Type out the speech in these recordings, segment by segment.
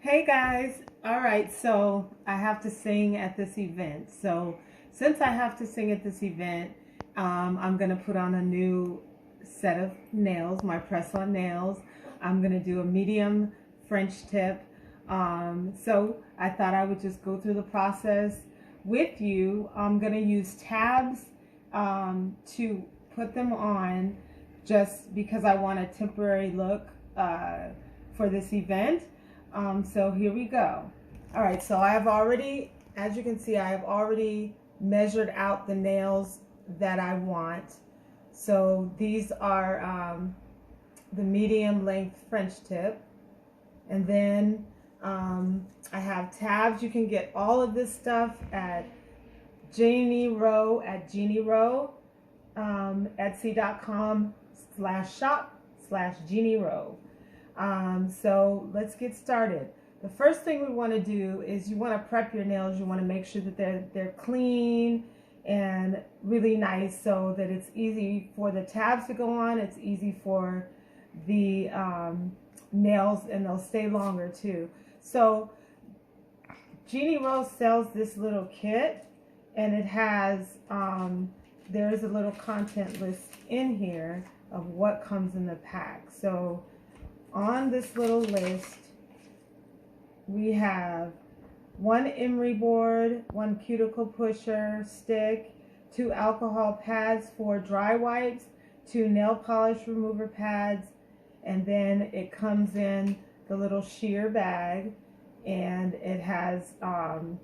Hey guys, all right, so I have to sing at this event. So since I have to sing at this event, I'm gonna put on a new set of nails, my press-on nails. I'm gonna do a medium French tip. So I thought I would just go through the process with you. I'm gonna use tabs to put them on just because I want a temporary look for this event. So here we go. All right, so I have already, as you can see, I have already measured out the nails that I want. So these are the medium length French tip. And then I have tabs. You can get all of this stuff at Jeannie Rowe at Jeannie Rowe, Etsy.com/shop/Jeannie Rowe. So let's get started. The first thing we want to do is you want to prep your nails. You want to make sure that they're clean and really nice so that it's easy for the tabs to go on. It's easy for the nails, and they'll stay longer too. So Jeannie Rowe sells this little kit, and it has there is a little content list in here of what comes in the pack. So on this little list, we have one emery board, one cuticle pusher stick, 2 alcohol pads, 4 dry wipes, 2 nail polish remover pads, and then it comes in the little sheer bag, and it has, and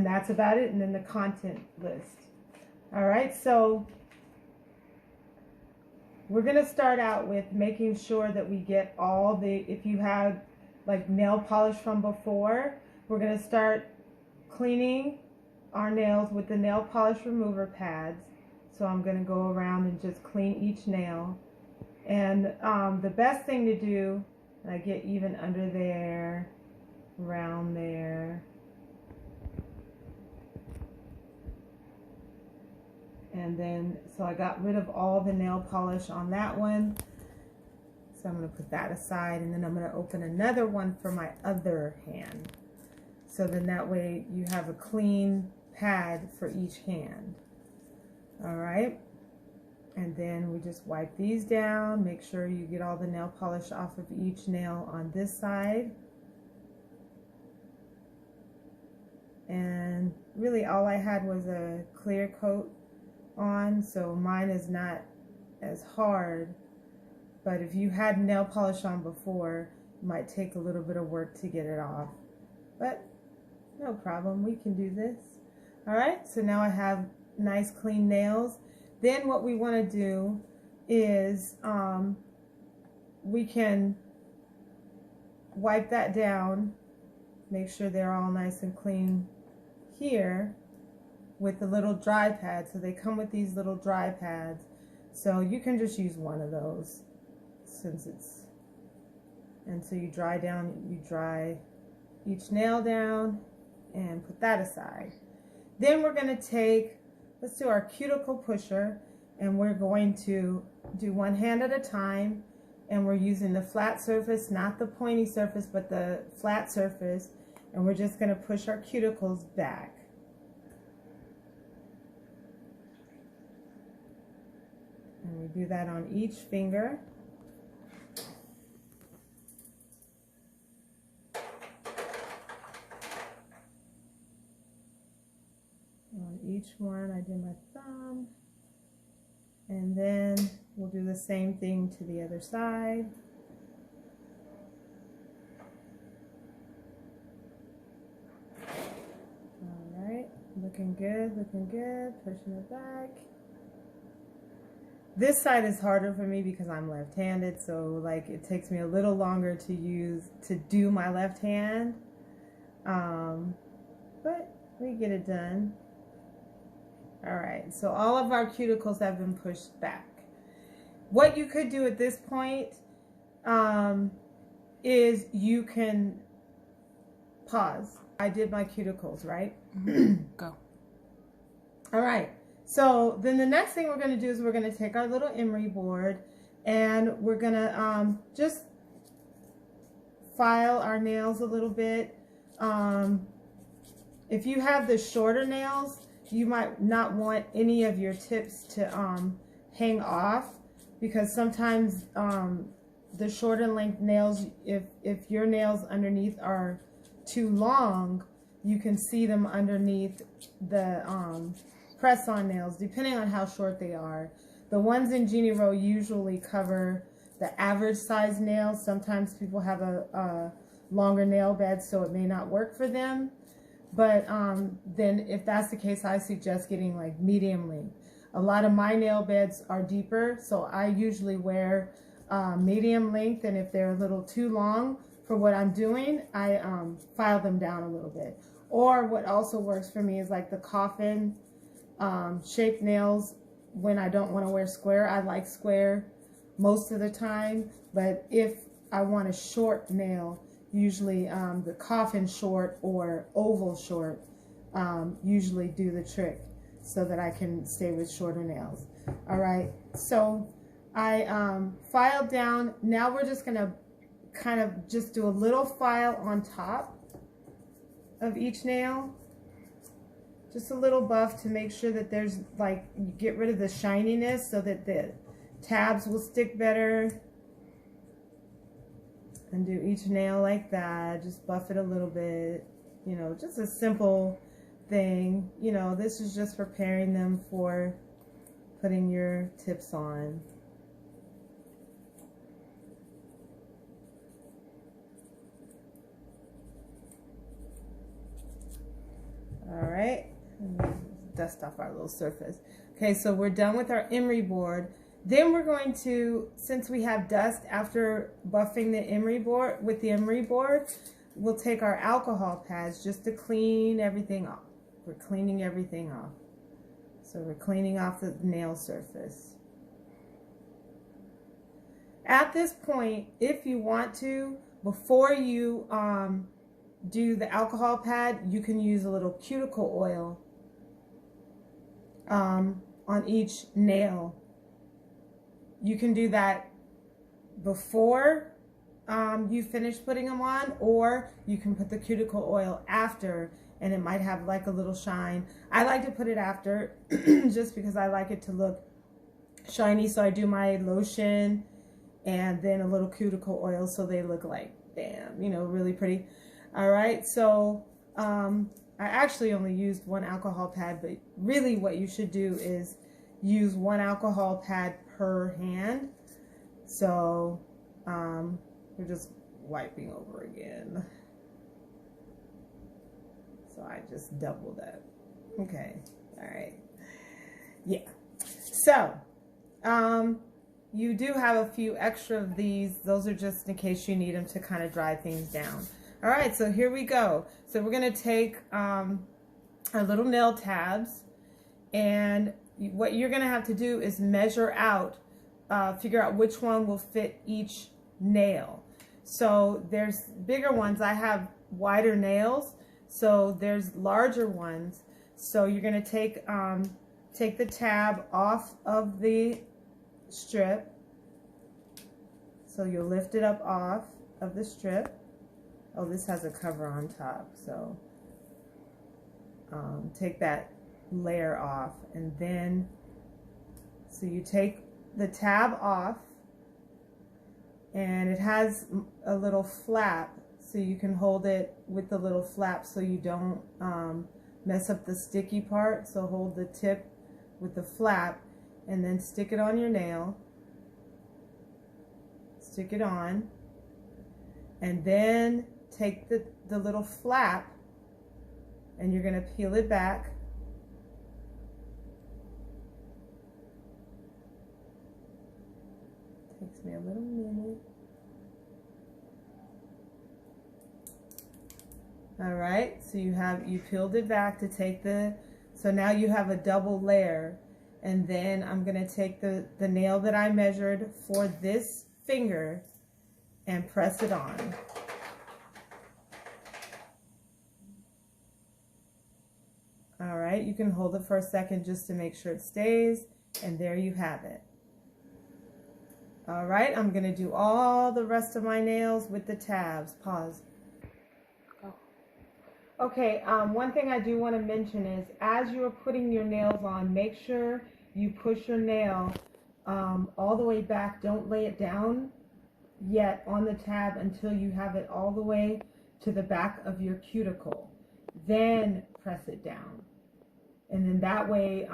that's about it, and then the content list. All right, so we're going to start out with making sure that we get all the, if you have like nail polish from before, we're going to start cleaning our nails with the nail polish remover pads. So I'm going to go around and just clean each nail. And the best thing to do, I get even under there, around there. And then, so I got rid of all the nail polish on that one. So I'm going to put that aside, and then I'm going to open another one for my other hand. So then that way you have a clean pad for each hand. All right. And then we just wipe these down. Make sure you get all the nail polish off of each nail on this side. And really all I had was a clear coat on, so mine is not as hard, but if you had nail polish on before, it might take a little bit of work to get it off, but no problem, we can do this. All right, so now I have nice clean nails. Then what we want to do is we can wipe that down, make sure they're all nice and clean here with the little dry pads. So they come with these little dry pads, so you can just use one of those since it's, and so you dry each nail down and put that aside. Then we're going to take, let's do our cuticle pusher, and we're going to do one hand at a time, and we're using the flat surface, not the pointy surface, but the flat surface, and we're just going to push our cuticles back. And we do that on each finger. On each one, I do my thumb. And then we'll do the same thing to the other side. All right, looking good, pushing it back. This side is harder for me because I'm left-handed, so like it takes me a little longer to do my left hand, but we get it done. All right, so all of our cuticles have been pushed back. What you could do at this point is you can pause. I did my cuticles, right? Go. All right. So then the next thing we're going to do is we're going to take our little emery board, and we're going to just file our nails a little bit. If you have the shorter nails, you might not want any of your tips to hang off, because sometimes the shorter length nails, if your nails underneath are too long, you can see them underneath the press-on nails, depending on how short they are. The ones in Genie Roll usually cover the average size nails. Sometimes people have a longer nail bed, so it may not work for them. But then if that's the case, I suggest getting like medium length. A lot of my nail beds are deeper, so I usually wear medium length, and if they're a little too long for what I'm doing, I file them down a little bit. Or what also works for me is like the coffin shaped nails. When I don't want to wear square, I like square most of the time, but if I want a short nail, usually the coffin short or oval short usually do the trick, so that I can stay with shorter nails. All right, so I filed down. Now we're just gonna kind of just do a little file on top of each nail, just a little buff to make sure that there's like, you get rid of the shininess so that the tabs will stick better. And do each nail like that, just buff it a little bit, you know, just a simple thing. You know, this is just preparing them for putting your tips on. All right, dust off our little surface. Okay, so we're done with our emery board. Then we're going to, since we have dust after buffing the emery board with the emery board, we'll take our alcohol pads just to clean everything off. We're cleaning everything off. So we're cleaning off the nail surface. At this point, if you want to, before you do the alcohol pad, you can use a little cuticle oil on each nail. You can do that before you finish putting them on, or you can put the cuticle oil after, and it might have like a little shine. I like to put it after just because I like it to look shiny. So I do my lotion and then a little cuticle oil so they look like, bam, you know, really pretty. All right, so I actually only used one alcohol pad, but really what you should do is use one alcohol pad per hand. So we're just wiping over again. So I just doubled that. Okay, all right. Yeah, so you do have a few extra of these. Those are just in case you need them to kind of dry things down. All right, so here we go. So we're gonna take our little nail tabs, and what you're gonna have to do is measure out, figure out which one will fit each nail. So there's bigger ones. I have wider nails, so there's larger ones. So you're gonna take the tab off of the strip. So you'll lift it up off of the strip. Oh, this has a cover on top, so take that layer off, and then so you take the tab off, and it has a little flap, so you can hold it with the little flap so you don't mess up the sticky part. So hold the tip with the flap and then stick it on your nail, stick it on, and then take the little flap and you're going to peel it back. Takes me a little minute. All right, so you peeled it back to take so now you have a double layer, and then I'm going to take the nail that I measured for this finger and press it on. All right, you can hold it for a second just to make sure it stays, and there you have it. All right, I'm gonna do all the rest of my nails with the tabs. Pause. Go. Okay, one thing I do want to mention is as you're putting your nails on, make sure you push your nail all the way back. Don't lay it down yet on the tab until you have it all the way to the back of your cuticle. Then press it down. And then that way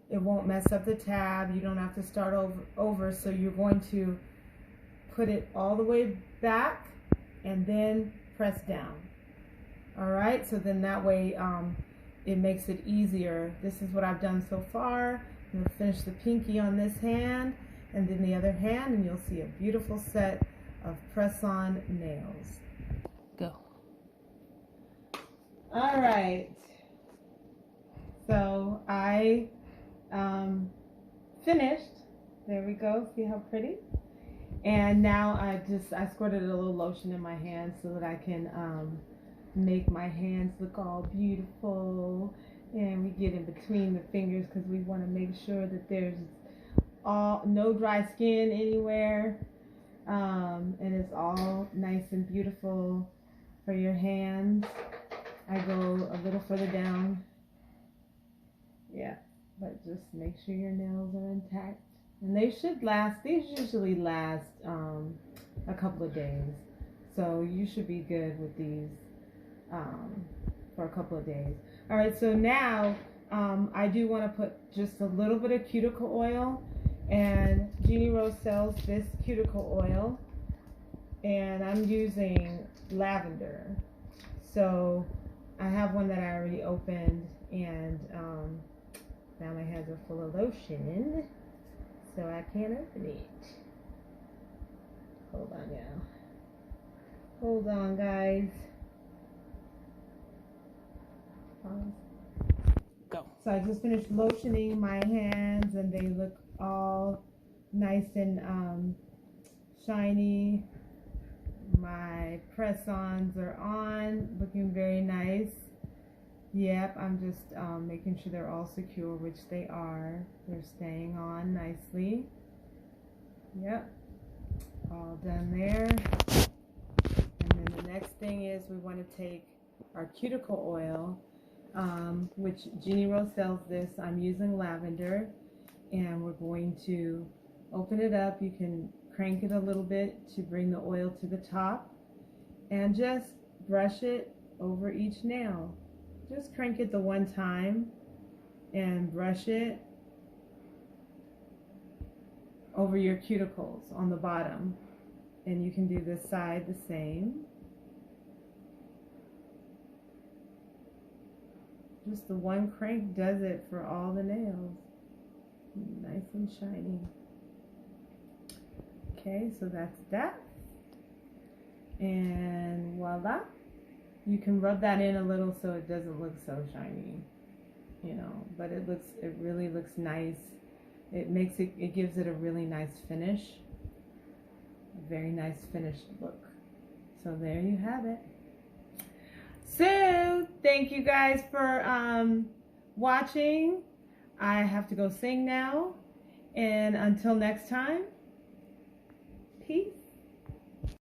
it won't mess up the tab. You don't have to start over. So you're going to put it all the way back and then press down. All right, so then that way it makes it easier. This is what I've done so far. I'm gonna finish the pinky on this hand and then the other hand, and you'll see a beautiful set of press-on nails. Go. All right, so I finished. There we go, see how pretty? And now I squirted a little lotion in my hand so that I can make my hands look all beautiful, and we get in between the fingers because we want to make sure that there's no dry skin anywhere, and it's all nice and beautiful for your hands. I go a little further down, yeah, but just make sure your nails are intact, and they should last. These usually last a couple of days, so you should be good with these for a couple of days. All right, so now I do want to put just a little bit of cuticle oil, and Jeannie Rose sells this cuticle oil, and I'm using lavender. So I have one that I already opened, and now my hands are full of lotion, so I can't open it. Hold on now. Hold on, guys. Go. So I just finished lotioning my hands, and they look all nice and shiny. My press-ons are on, looking very nice. Yep, I'm just making sure they're all secure, which they are. They're staying on nicely. Yep, all done there. And then the next thing is we want to take our cuticle oil, which Jeannie Rose sells this. I'm using lavender, and we're going to open it up. You can crank it a little bit to bring the oil to the top, and just brush it over each nail. Just crank it the one time and brush it over your cuticles on the bottom, and you can do this side the same. Just the one crank does it for all the nails. Nice and shiny. Okay, so that's that. And voila. You can rub that in a little so it doesn't look so shiny, you know, but it really looks nice. It gives it a really nice finish. A very nice finished look. So there you have it. So thank you guys for watching. I have to go sing now, and until next time, peace.